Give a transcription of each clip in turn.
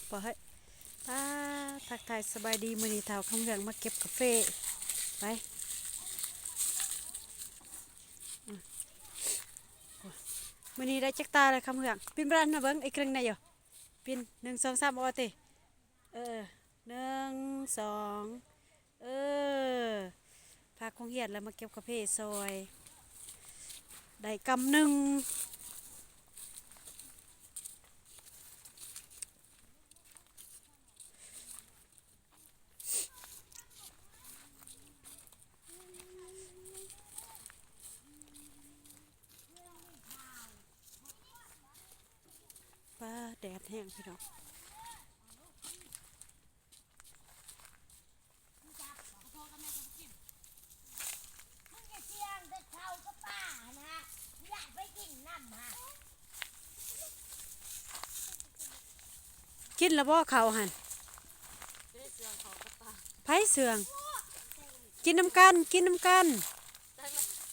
พอให้ป้าทักทายสบายดีมื้อนี้เฒ่าคำเหลืองมาเก็บกาแฟไปมื้อนี้ได้จักตาเลยคำเหลืองปินบ้านนะเบิ่งไอ้เครื่องในอยู่ปิน1 2 3เอาติ1 2เออพาคงเฮียนแล้วมาเก็บกาแฟซอยได้กำหนึ่งป้าแดดแห้งพี่น้องกินแล้วบ่เขาหั่นไผเสืองกินน้ำกันกินน้ำกัน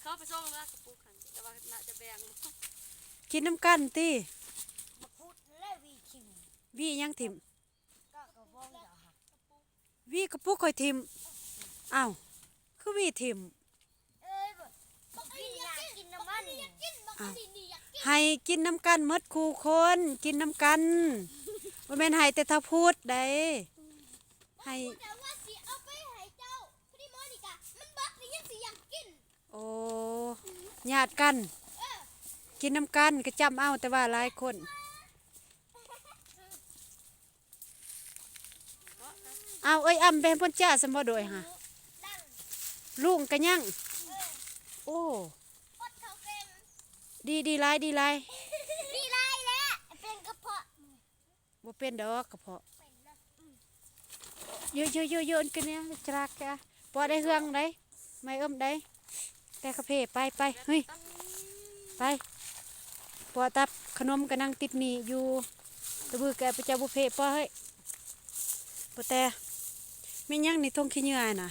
เขาไปส่งแล้วกระปุกหันแต่ว่าน่าจะแบ่งกินน้ำกันติพูดและวีคิมวี่ยังถิ่มก็กระวงเดียวค่ะวี่กระปุกค่อยถิ่มอ้าวคือวี่ถิ่มบอกกินอยากกินน้ำมันอ้าวให้กินน้ำกันหมดคู่คนกินน้ำกันบ่แม่นให้แต่ถ้าพูดได้ให้โอ้ญาติกันกินน้ำกันก็จำเอาแต่ว่าหลายคนเอาเอ้ยแบนพ่นจ้าสมบ่โดยฮะลุงกันยังโอ้ดีหลายดีไรแล้วเป็นกระเพาะบ่เป็นดอกกระเพาะเยอะกันเนี่ยจรักแกพอได้เฮืองได้ไม่ได้แต่กาแฟไปเฮ้ยไปพอตับขนมก็นั่งติดหนีอยู่ตะบือแกไปเจ้าบุฟเฟ่ป้อเฮ้ยพอแต่ไม่ยังในทงขี้เหงื่อน่ะ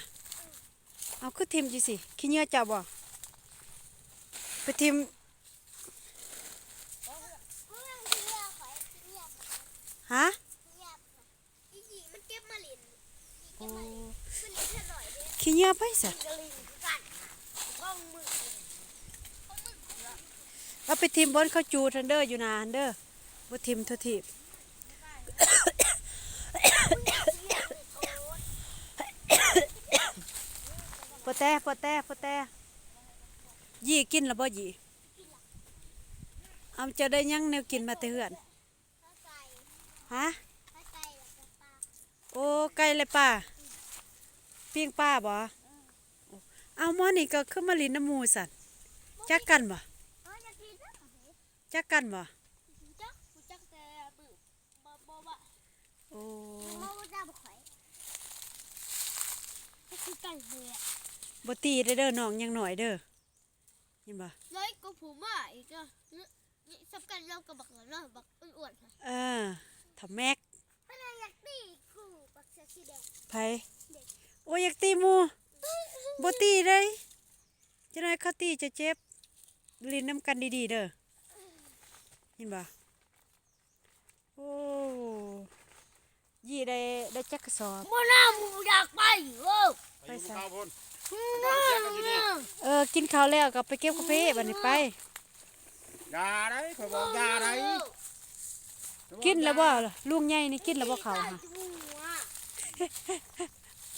เอาคือทิมจิสิขี้เหงื่อจับบ่ไปทิมฮะขี้เหงื่อไปสิเอาไปทิมบนเขาจูทันเดอร์อยู่นาทันเดอร์บ่ทิมเท่าทิมปะแต่ยี่กินแล้วบ่ยี่เอาจะได้ยังแนวกินมาแต่เหือนฮะโอ้ไก่เลยป้าปิ้งป้าบ่เอาหม้อนี่ก็ขึ้นมาลินน้ำมูสันจักกันบ่โอ้บ่ตีเด้อน้องยังหน่อยเด้อเห็นบ่เลยก็ผมว่าอีกนี่สับกันเรากับบักเนาะบักอ้วนๆถ้าแม็กอยากตีคู่บักเสียดไผโอ้อยากตีหมู่บ่ตีเลยจะน้อยเขาตีจะเจ็บลิ้นน้ำกันดีๆเด้อเห็นบ่โอ้ยี่ได้จักกระสอบบ่น่ามูอยากไปไปซะกินข้าวแล้วก็ไปเก็บกาแฟบัดนี้ไปยาได้ข่อยบอกยาได้กินแล้วบ่ลุงใหญ่นี่กินแล้วบ่ข้าวฮะ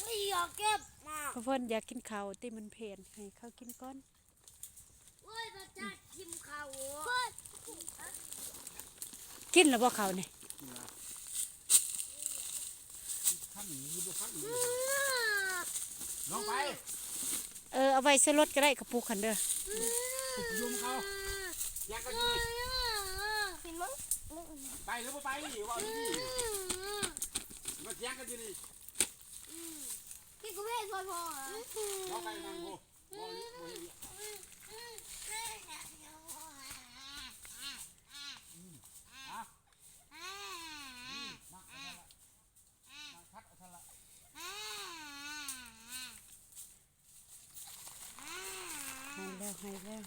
ไม่อยากเก็บมาเพิ่นอยากกินข้าวติมันเผ็ดให้เขากินก่อนกินแล้วบ่ข้าวนี่น้องไปเอาไว้ใส่รถก็ได้กระปุกคันเด้อยุ่มเขาอยากก็ดีไปหรือไม่ไปว่าดีมาแย่งกันดีพี่กูไม่พอน้องไปนั่งโให้แล้ว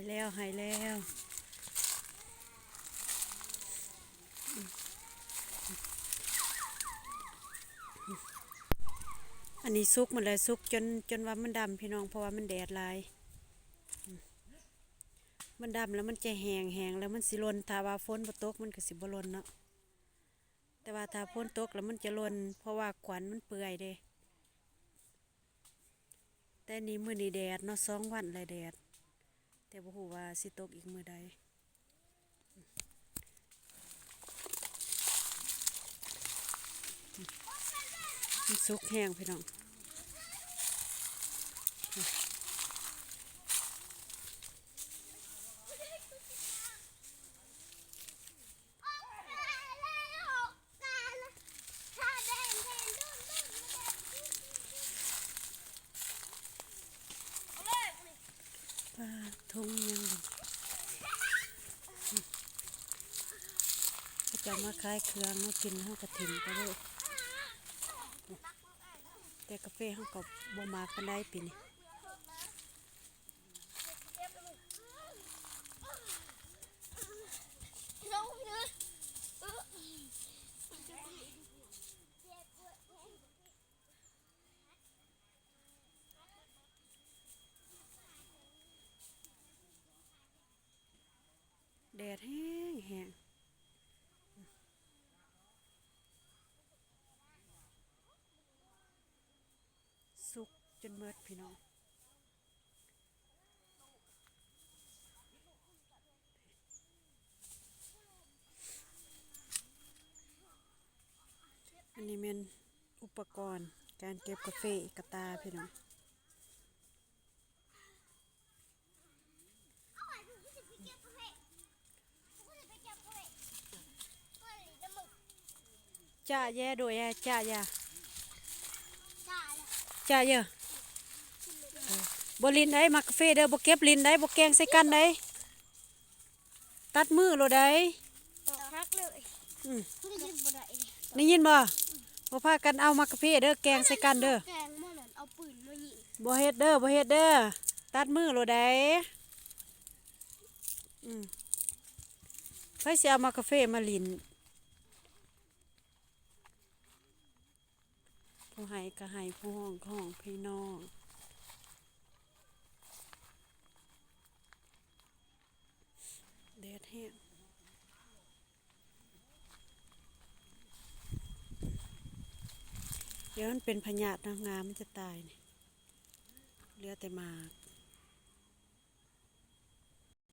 แล้วหายแล้วอันนี้สุกหมดเลยสุกจนว่ามันดำพี่น้องเพราะว่ามันแดดหลายมันดำแล้วมันจะแห้งแล้วมันสิหล่นถ้าว่าฝนบ่ตกมันก็สิบ่หล่นเนาะแต่ว่าถ้าฝนตกแล้วมันจะหล่นเพราะว่าขวัญมันเปื่อยเด้แต่นี้มื้อนี้แดดเนาะ2 วันเลยแดดแต่บ่ฮู้ว่าสิตกอีกมื้อใดมันสุกแห้งพี่น้องปลาทุ่งยังเขาจะมาขายเครื่องมากินเฮากระถิ่นไปเลยแต่กาแฟเฮาก็บ่มากปานใดปีนี้แดดแห้งสุกจนเบิดพี่น้องอันนี้เป็นอุปกรณ์การเก็บกาแฟกระตาพี่น้องจ่าแย่โดยจ่าอย่าจ่าเยอะบ่ลินได้มักกาแฟเด้อบ่เก็บลินได้บ่แกงใส่กันได้ตัดมือโลดได้ฮักเลยได้ยินบ่บ่พากันเอามักกาแฟเด้อแกงใส่กันเด้อแกงเมื่อนั้นเอาปืนมายิง บ่เฮ็ดเด้อบ่เฮ็ดเด้อตัดมือโลดได้ไผสิเอามักกาแฟมาลินผู้ให้ก็ให้ผู้ห้องก็ห้องพี่น้องแดดแห้งเดี๋ยวมันเป็นพยาธินะงามันจะตายนี่เหลือแต่หมาก